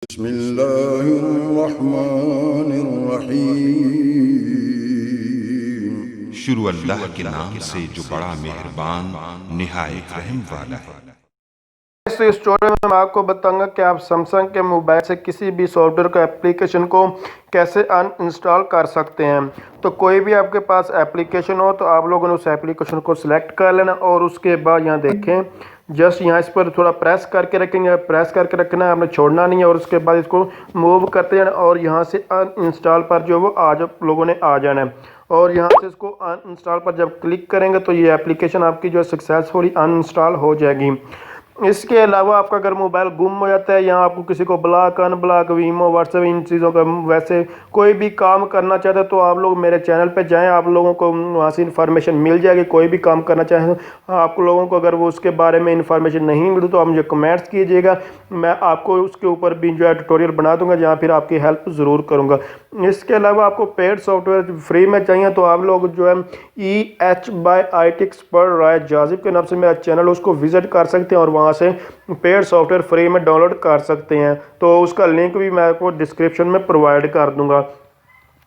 बिस्मिल्लाहिर्रहमानिर्रहीम। शुरू अल्लाह के नाम से जो बड़ा मेहरबान निहायत रहम वाला है। तो इस ट्यूटोरियल में मैं आपको बताऊंगा कि आप सैमसंग के मोबाइल से किसी भी सॉफ्टवेयर का एप्लीकेशन को कैसे अनइंस्टॉल कर सकते हैं। तो कोई भी आपके पास एप्लीकेशन हो तो आप लोगों ने उस एप्लीकेशन को सिलेक्ट कर लेना और उसके बाद यहाँ देखें जस्ट यहाँ इस पर थोड़ा प्रेस करके रखेंगे, प्रेस करके रखना है, आपने छोड़ना नहीं है और उसके बाद इसको मूव करते जाना और यहाँ से अनइंस्टॉल पर जो वो आज आप लोगों ने आ जाना है और यहाँ से इसको अनइंस्टॉल पर जब क्लिक करेंगे तो ये एप्लीकेशन आपकी जो है सक्सेसफुली अनइंस्टॉल हो जाएगी। इसके अलावा आपका अगर मोबाइल गुम हो जाता है या आपको किसी को ब्लॉक अनब्लॉक वीमो व्हाट्सएप इन चीज़ों का वैसे कोई भी काम करना चाहते हैं तो आप लोग मेरे चैनल पे जाएं, आप लोगों को वहाँ से इन्फॉर्मेशन मिल जाएगी। कोई भी काम करना चाहें आप लोगों को अगर वो उसके बारे में इन्फॉर्मेशन नहीं मिली तो आप मुझे कमेंट्स कीजिएगा, मैं आपको उसके ऊपर भी जो है ट्यूटोरियल बना दूंगा जहाँ फिर आपकी हेल्प ज़रूर करूँगा। इसके अलावा आपको पेड सॉफ्टवेयर फ्री में चाहिए तो आप लोग जो है EH/IT एक्सपर्ट राय जाजिब के नाम से मेरा चैनल उसको विजिट कर सकते हैं और वहाँ से पेड सॉफ्टवेयर फ्री में डाउनलोड कर सकते हैं। तो उसका लिंक भी मैं आपको डिस्क्रिप्शन में प्रोवाइड कर दूंगा।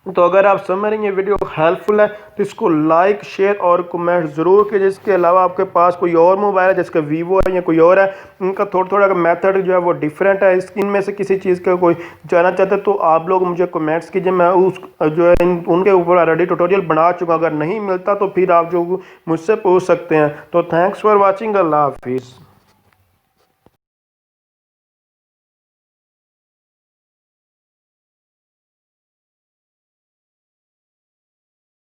तो अगर आप समझ रहे हैं ये वीडियो हेल्पफुल है तो इसको लाइक शेयर और कमेंट ज़रूर कीजिए। इसके अलावा आपके पास कोई और मोबाइल है जिसका वीवो है या कोई और है, इनका थोड़ा मेथड जो है वो डिफरेंट है, इनमें से किसी चीज़ का कोई जानना चाहते हैं तो आप लोग मुझे कमेंट्स कीजिए, मैं उस जो है उनके ऊपर ऑलरेडी ट्यूटोरियल बना चुका। अगर नहीं मिलता तो फिर आप जो मुझसे पूछ सकते हैं। तो थैंक्स फॉर वॉचिंग, अल्लाह हाफिज़।